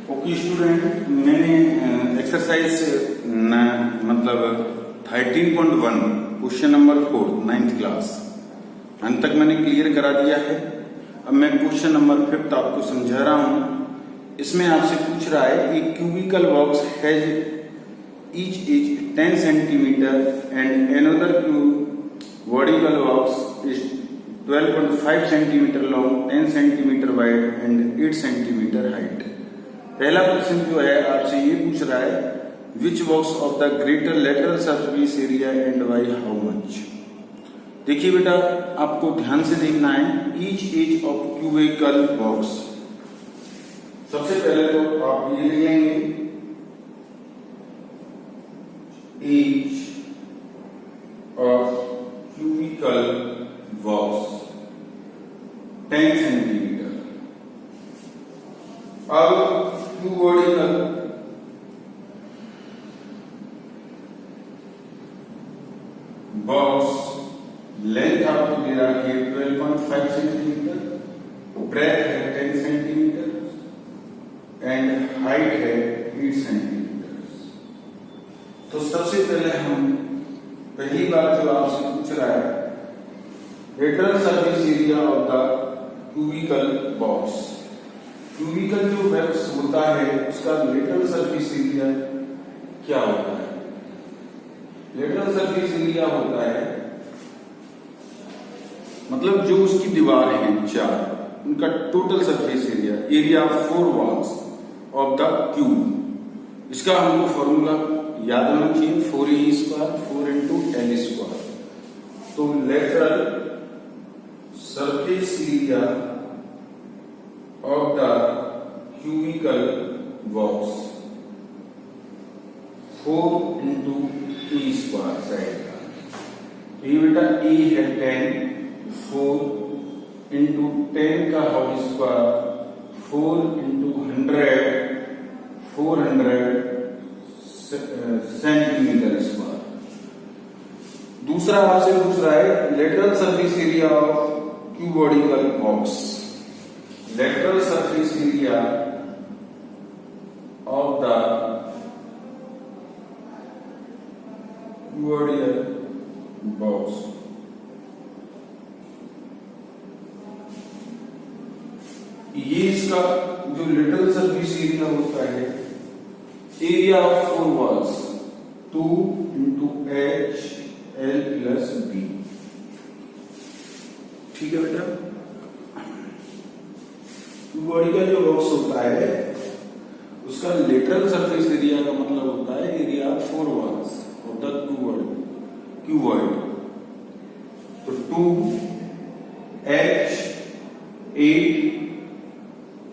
Okay student, मैंने exercise मतलब 13.1 question number 4 9th class अंत तक मैंने क्लियर करा दिया है। अब मैं क्वेश्चन नंबर 5 आपको समझा रहा हूं। इसमें आपसे पूछ रहा है एक cubical box has each 10 centimeter and another vertical box is 12.5 centimeter long, 10 centimeter wide and 8 centimeter height। पहला प्रश्न जो है आपसे ये पूछ रहा है which box of the greater lateral surface area and by how much. देखिए बेटा, आपको ध्यान से देखना है each edge of cubical box. सबसे पहले तो आप ये लिख लेंगे each of cubical box 10 centimeter। अब cubical बॉक्स लेंथ आपको दे रहा है 12.5 सेंटीमीटर, ब्रेथ है 10 सेंटीमीटर एंड हाइट है 8 सेंटीमीटर। तो सबसे पहले हम पहली बात जो आपसे पूछ रहा है lateral surface area of the cubical box. Cubical जो बॉक्स होता है उसका लेटरल सरफेस एरिया क्या होता है? लेटरल सरफेस एरिया होता है मतलब जो उसकी दीवार है चार, उनका total surface area of 4 walls of the cube. इसका हमको फॉर्मूला याद होना चाहिए 4a² 4 into l²। तो lateral surface area of the cubical box 4 into e² side का। तो ये बेटा e है 10, 4 into 10 का whole square 4 into 100 400 centimetre square. दूसरा आपसे पूछ रहा है lateral surface area of cuboidal box. Lateral surface area of the cuboidal box ये इसका जो लेटरल सरफेस एरिया होता है area of 4 walls 2 into h l plus b। ठीक है बेटा, बॉडी का जो बॉक्स होता है उसका लेटरल सरफेस एरिया का मतलब होता है area of 4 walls of the cuboid. तो 2 h 8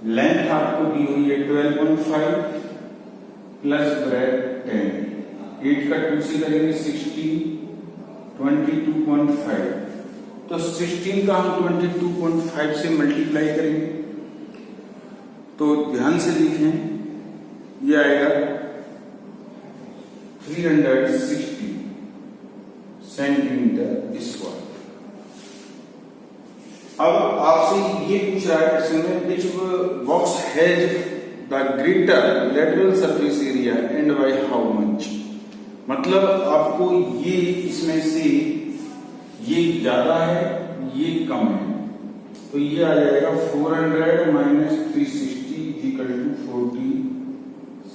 लेंथ आपको दी हुई है 12.5 प्लस ब्रेथ 10, 8 का 2 से करेंगे 16 22.5। तो 16 का हम 22.5 से मल्टीप्लाई करेंगे तो ध्यान से लिखें ये आएगा 360 सेंटीमीटर स्क्वायर। अब आपसे ये पूछ रहा है प्रश्न में विच box has the greater lateral surface area and by how much. मतलब आपको ये इसमें से ये ज्यादा है ये कम है, तो ये आ जाएगा 400 minus 360 equal to 40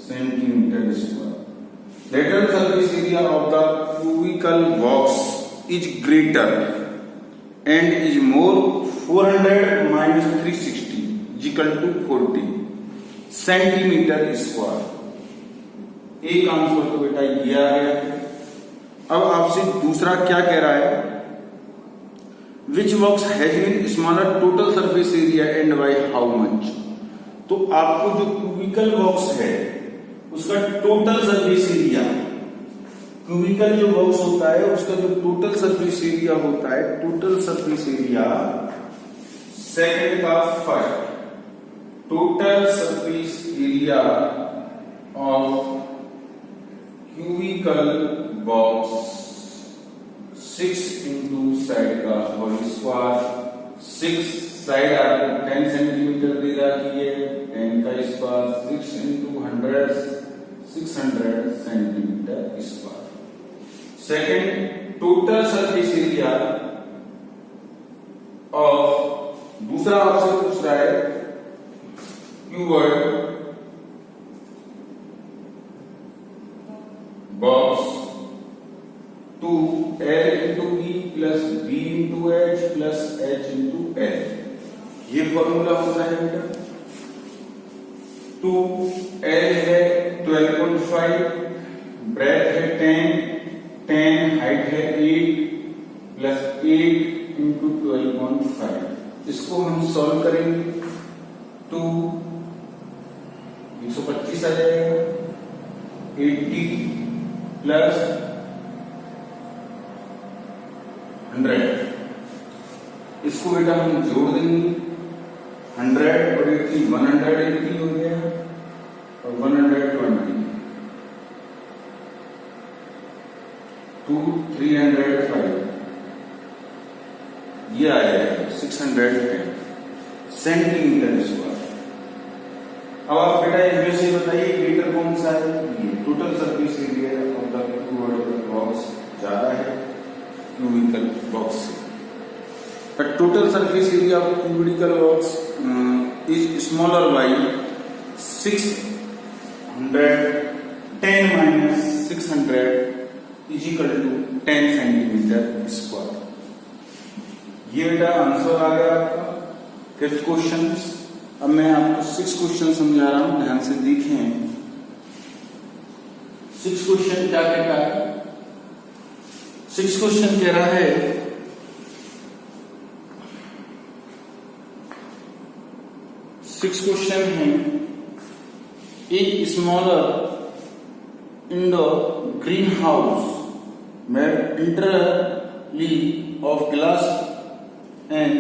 centimetre square. Lateral surface area of the cubical box is greater and is more 400 minus 360 equal to 40 centimetre square. एक आंसर तो बेटा ये आ गया। अब आपसे दूसरा क्या कह रहा है which box has been smaller total surface area and by how much. तो आपको जो क्यूबिकल बॉक्स है उसका टोटल सरफेस एरिया, क्यूबिकल जो बॉक्स होता है उसका जो टोटल सरफेस एरिया होता है, टोटल सरफेस एरिया सेकंड का first, total surface area of cubical box 6 into side का होल स्क्वायर। 6 साइड आपको 10 सेंटीमीटर दे रखी है, 10 का स्क्वायर इसका 6 into 100 600 centimetre square. Second, total surface area of, दूसरा आपसे पूछ रहा है cuboid box two L into B plus B into H plus H into L, ये फॉर्मूला होता है बेटा। 2L है 12.5, ब्रेथ है 10, हाइट है 8 प्लस 8 इंटू 12.5। इसको हम सॉल्व करेंगे तो 125 आ जाएगा। 80 प्लस 100, इसको बेटा हम जोड़ देंगे। 100 और 80 180 हो गया और 120 2 305, ये आया 610 सेंटीमीटर स्क्वायर। अब आप बेटा इनमें से बताइए ग्रेटर कौन सा है? ये total surface area of the cubical box ज्यादा है क्यूबिकल बॉक्स से। The total surface area of cubical box is smaller by 610 minus 600 is equal to 10 centimetre square. ये बेटा आंसर आ गया आपका फिफ्थ क्वेश्चन। अब मैं आपको 6 क्वेश्चन समझा रहा हूं, ध्यान से देखें। 6 क्वेश्चन क्या कहता है? 6 क्वेश्चन कह रहा है सिक्स क्वेश्चन है, एक स्मॉलर इंडोर ग्रीन हाउस में entirely of glass and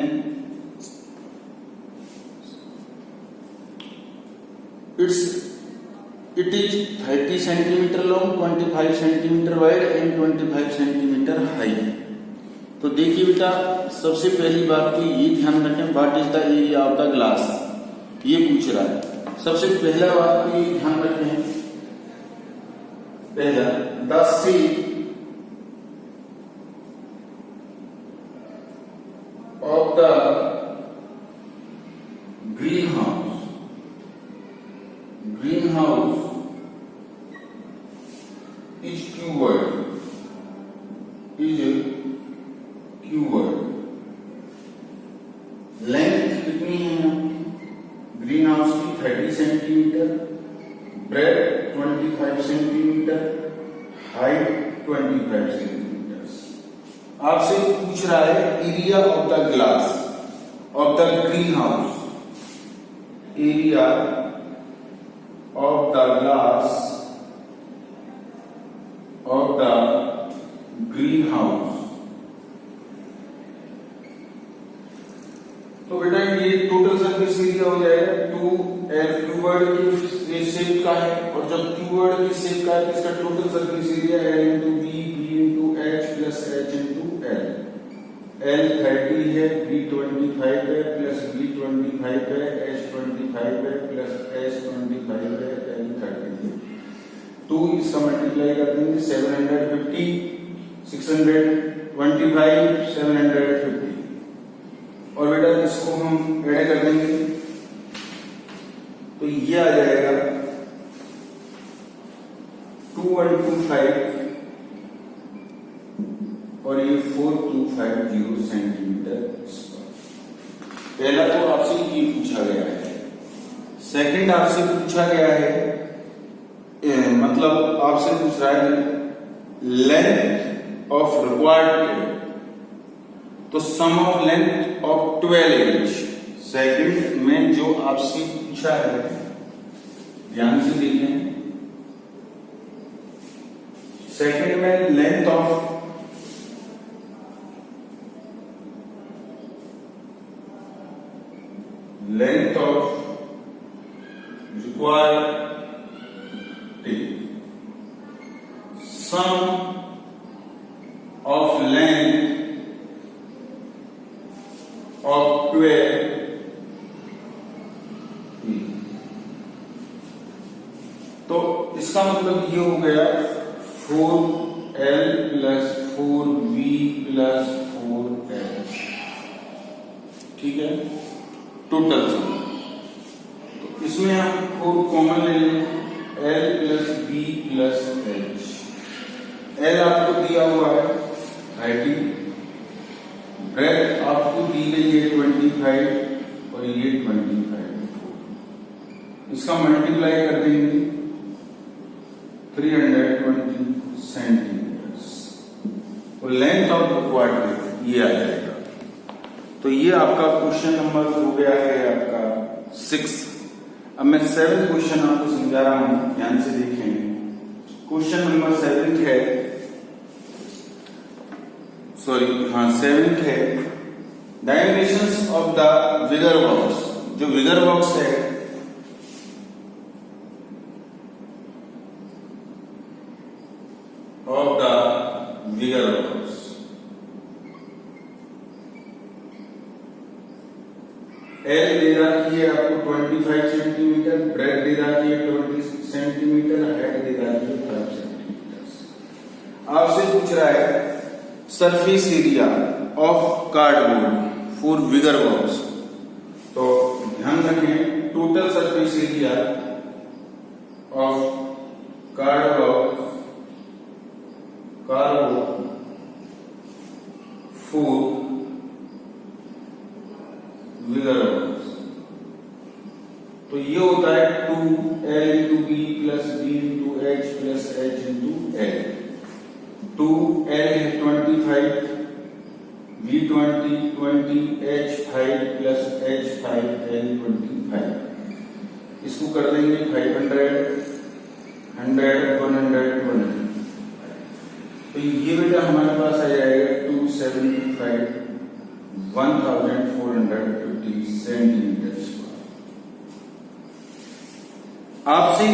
it is 30 centimetre long, 25 centimetre wide and 25 centimetre high. तो देखिए बेटा, सबसे पहली बात तो ये ध्यान रखें, what is the area of the glass, ये पूछ रहा है। सबसे पहला बात तो ये ध्यान रखें, पहला the shape of the green house, green house is क्यूबर्ड, is क्यूबर्ड। Length कितनी है ग्रीन हाउस की? 30 centimetre, bread 25 centimetre, height 25 centimetre. आपसे पूछ रहा है area of the glass of the green house, area of the glass of the green house. तो बेटा ये टोटल सरफेस एरिया हो जाएगा 2L, क्यूबर्ड की शेप का है, और जब क्यूबर्ड की शेप का है तो इसका total surface area L into B, B into H plus H into L। L 30 है, B 25 है, प्लस B 25 है, H 25 है, प्लस H 25 है, L 30 है। तो इसका मल्टीप्लाई कर देंगे 750, 625, 750, और बेटा इसको हम ऐड कर देंगे तो ये आ जाएगा 2125 और ये 4250 सेंटीमीटर स्क्वायर। पहला तो आपसे ये पूछा गया है। सेकंड आपसे पूछा गया है, मतलब आपसे पूछ रहा है लेंथ ऑफ रिक्वायर्ड, तो sum of length of 12 inch. Second में जो आपसे पूछा है, ध्यान से देखें, सेकंड में length of required sum of length of 12 तो इसका मतलब ये हो गया 4L plus 4V plus 4H, ठीक है, टोटल सम। तो इसमें हम 4 कॉमन ले लें, L plus B plus H। L आपको दिया हुआ है 30, ब्रेथ आपको दी गई है 25 और ये 25, इसका मल्टीप्लाई कर देंगे 320 सेंटीमीटर्स, तो लेंथ ऑफ द क्वाड्रेंट ये आ जाएगा। तो ये आपका क्वेश्चन नंबर हो गया है आपका 6। अब मैं 7th क्वेश्चन आपको समझा रहा हूं, ध्यान से देखें। क्वेश्चन नंबर 7 है, सेवेंथ है, dimensions of the wicker box. जो विगर बॉक्स है of the wicker box, L दे रखी है आपको 25 सेंटीमीटर, ब्रेथ दे रखी है 20 सेंटीमीटर, हाइट दे रखी है 5 सेंटीमीटर। आपसे पूछ रहा है surface area of cardboard for vigour box. तो ध्यान रखें, total surface area of cardboard for vigour box, तो ये होता है 2L into B plus B into H plus H into L। 2L है 25, V 20, H 5 plus H 5, L 25। इसको कर देंगे 500, 100, 100, 100। तो ये बेटा हमारे पास आ जाएगा 275, 1450 सेंटीमीटर स्क्वायर। आपसे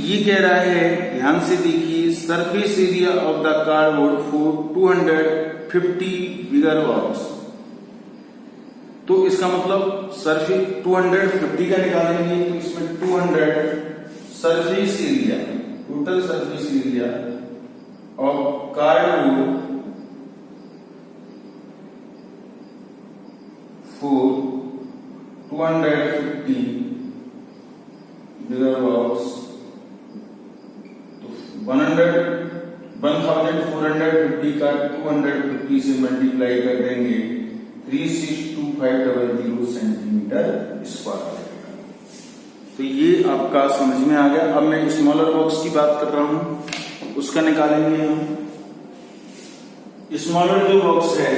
ये कह रहा है, ध्यान से देखिए, surface area of the cardboard for 250 vigour box. तो इसका मतलब सरफेस 250 का निकालेंगे, तो इसमें 200 surface area, total surface area of cardboard for 250 vigour box, तो 1450 का 250 से मल्टीप्लाई कर देंगे, 362500 सेंटीमीटर स्क्वायर। तो ये आपका समझ में आ गया। अब मैं स्मॉलर बॉक्स की बात कर रहा हूं, उसका निकालेंगे हम। स्मॉलर जो बॉक्स है,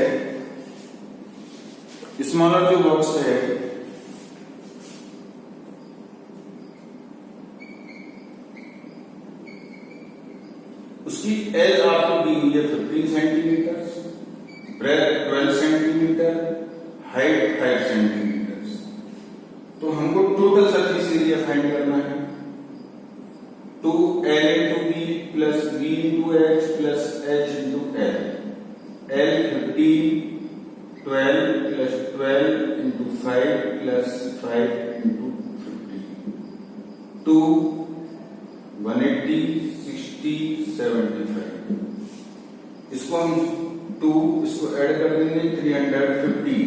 उसकी L आपको दी हुई है 15 centimetre, breadth 12 centimetre, height 5 centimetre. तो हमको टोटल सरफेस एरिया फाइंड करना है। 2L into B plus B into H plus H into L। L 15, 12 plus 12 into 5 plus 5 into 15, 2 180, 60, 75। इसको हम 2 इसको ऐड कर देंगे 350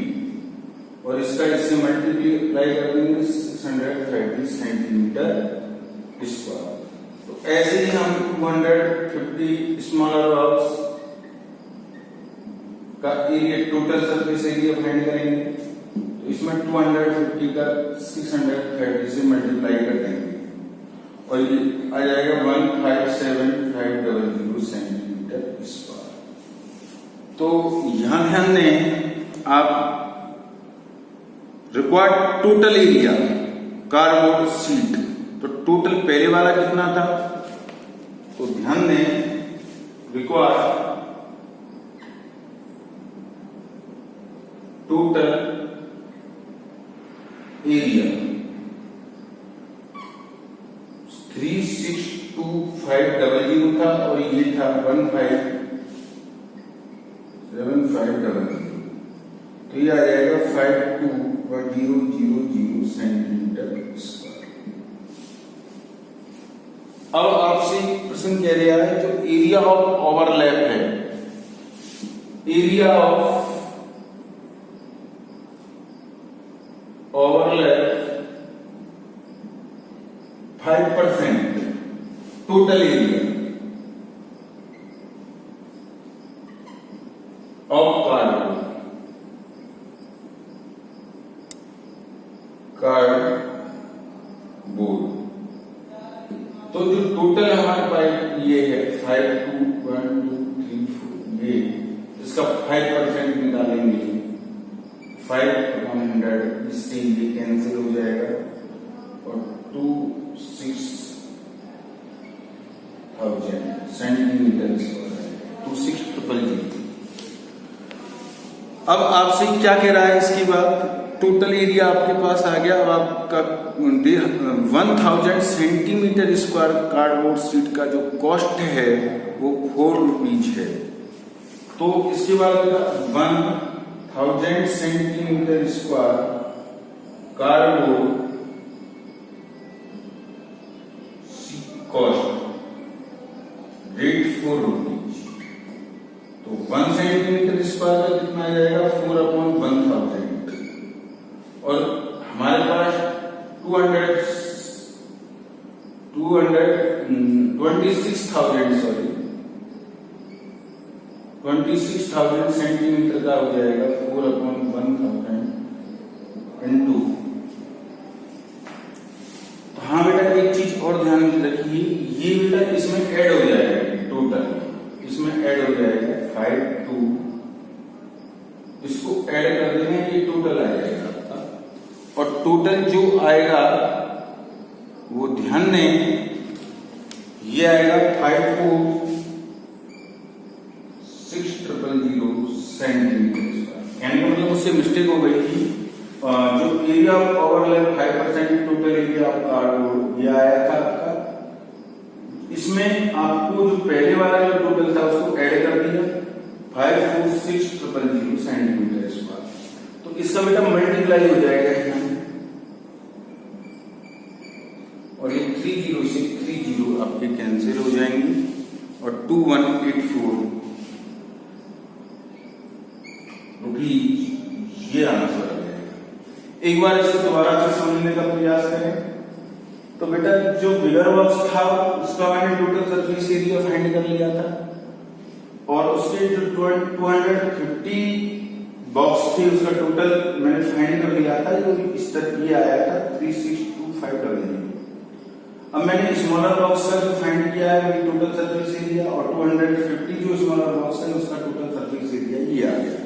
और इसका इससे मल्टीप्लाई कर देंगे 630 सेंटीमीटर स्क्वायर। तो ऐसे ही हम 250 स्मॉलर बॉक्स का area, total surface area find करेंगे। तो इसमें 250 का 630 से मल्टीप्लाई कर देंगे और ये आ जाएगा 157,500 सेंटीमीटर स्क्वायर। तो यहां ध्यान दें आप, required total area cardboard sheet, तो टोटल पहले वाला कितना था, तो ध्यान दें, रिक्वायर्ड टोटल एरिया 362500 था और ये था 157,500। तो ये आ जाएगा 52,000 सेंटीमीटर स्क्वायर। अब आपसे प्रश्न कह रहा है जो एरिया ऑफ ओवरलैप है, area of overlap 5% total area of cardboard. तो जो टोटल हमारे पास ये है 5 2 1 2 3 4, ये इसका 5% निकालेंगे, 5/100, इससे ये कैंसिल हो जाएगा और 26,000 सेंटीमीटर स्क्वायर, 26,000। अब आपसे क्या कह रहा है इसकी बात, टोटल एरिया आपके पास आ गया। अब आपका 1000 सेंटीमीटर स्क्वायर कार्डबोर्ड शीट का जो कॉस्ट है वो 4 रुपीज है। तो इसके बाद 1000 centimetre square cardboard cost rate 4 rupees. तो 1 सेंटीमीटर स्क्वायर का कितना आ जाएगा, 4/1000। और हमारे पास 26,000 सेंटीमीटर का हो जाएगा 4/1000 इंटू। तो हाँ बेटा एक चीज और ध्यान में रखिए, ये बेटा इसमें ऐड हो जाएगा, टोटल इसमें ऐड हो जाएगा 5 2, इसको ऐड कर देंगे, ये टोटल आ जाएगा। और टोटल जो आएगा वो ध्यान दें, ये आएगा 546,000 सेंटीमीटर स्क्वायर। यानी मतलब उससे मिस्टेक हो गई थी, जो area of overlap 5% total area of cardboard ये आया था आपका, इसमें आपको जो पहले वाला जो टोटल था उसको ऐड कर दिया 546,000 सेंटीमीटर स्क्वायर। तो इसका बेटा मल्टीप्लाई हो जाएगा यहाँ, और ये 30 से 30 आपके कैंसिल हो जाएंगे और 2184 रुपीज ये आंसर आ जाएगा। एक बार इसको दोबारा से समझने का प्रयास करें। तो बेटा जो बिगर बॉक्स था उसका मैंने टोटल सरफेस एरिया फाइंड कर लिया था, और उसके जो 250 बॉक्स थे उसका टोटल मैंने फाइंड कर लिया था, जो इस तरह ये आया था 362500। अब मैंने स्मॉलर बॉक्स का जो फाइंड किया है वो टोटल सरफेस एरिया, और 250 जो स्मॉलर बॉक्स है उसका टोटल सरफेस एरिया ये आ गया।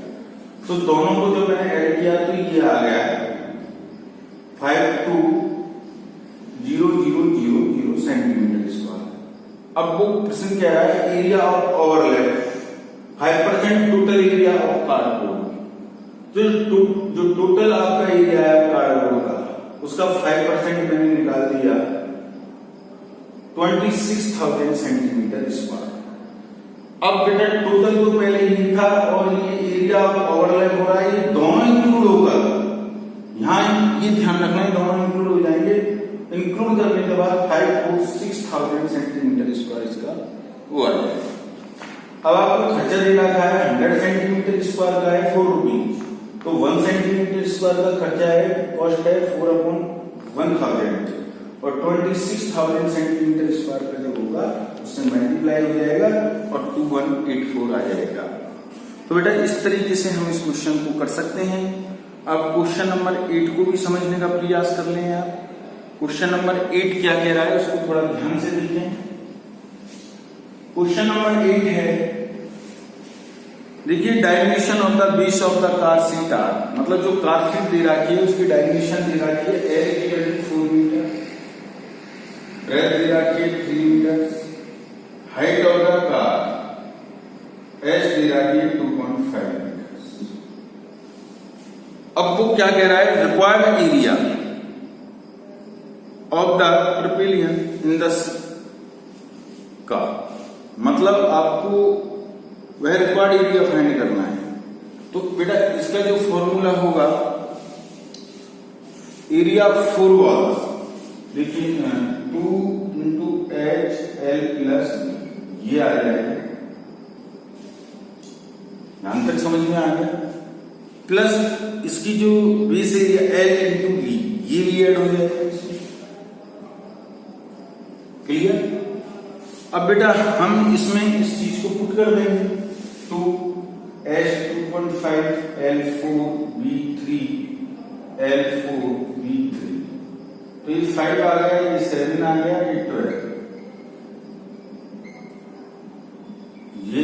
तो दोनों को जो मैंने ऐड किया तो ये आ गया 52,000 सेंटीमीटर स्क्वायर। अब वो प्रश्न कह रहा है area of overlap 5% total area of cardboard. जो टोटल आपका एरिया है कार्डबोर्ड का, उसका 5% मैंने निकाल दिया 26,000 सेंटीमीटर स्क्वायर। अब बेटा टोटल तो पहले ही था, और ये एरिया ऑफ ओवरलैप हो रहा है, ये दोनों इंक्लूड होगा। यहाँ ये ध्यान रखना है दोनों इंक्लूड हो जाएंगे। इंक्लूड करने के बाद 546,000 सेंटीमीटर स्क्वायर इसका वो आ जाएगा। अब आपको खर्चा दे रखा है 100 सेंटीमीटर स्क्वायर का है 4 रुपीज। तो 1 सेंटीमीटर स्क्वायर का खर्चा है, कॉस्ट है 4/1000, और 26,000 सेंटीमीटर स्क्वायर का जब होगा उससे मल्टीप्लाई हो जाएगा और 2184 आ जाएगा। तो बेटा इस तरीके से हम इस क्वेश्चन को कर सकते हैं। अब क्वेश्चन नंबर 8 को भी समझने का प्रयास कर लें आप। क्वेश्चन नंबर 8 क्या कह रहा है उसको थोड़ा ध्यान से देखें। क्वेश्चन नंबर 8 है, देखिए dimension of the base of the car seat are, मतलब जो कार सीट दे रखी है उसकी डायमेंशन दे रखी है L 4 मीटर, ब्रेथ दे रखी है 3 metre, height of the car H दे रखी है 2.5 मीटर। अब वो क्या कह रहा है, required area of the tarpaulin in the car, मतलब आपको वह रिक्वायर्ड एरिया फाइंड करना है। तो बेटा इसका जो फॉर्मूला होगा, एरिया ऑफ 4 वॉल्स, देखिए 2 × H एल प्लस ये आ जाएगा, यहां तक समझ में आ गया। प्लस इसकी जो base area L into B, ये भी ऐड हो जाएगा इसमें। क्लियर? अब बेटा हम इसमें इस चीज को पुट कर देंगे, तो H2.5 L4V3 L4V3, तो ये 5 आ गया, ये 7 आ गया, ये 12, ये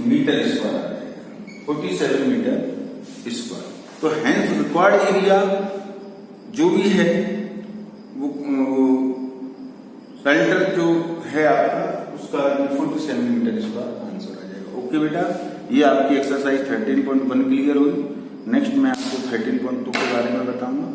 मीटर स्क्वायर आ जाएगा, 47 मीटर स्क्वायर। तो हेंस रिक्वायर्ड एरिया जो भी है वो सेंटर जो है आपका उसका 47 मीटर स्क्वायर आंसर आ जाएगा। ओके बेटा, ये आपकी एक्सरसाइज 13.1 क्लियर हुई। नेक्स्ट मैं आपको 13.2 के बारे में बताऊंगा।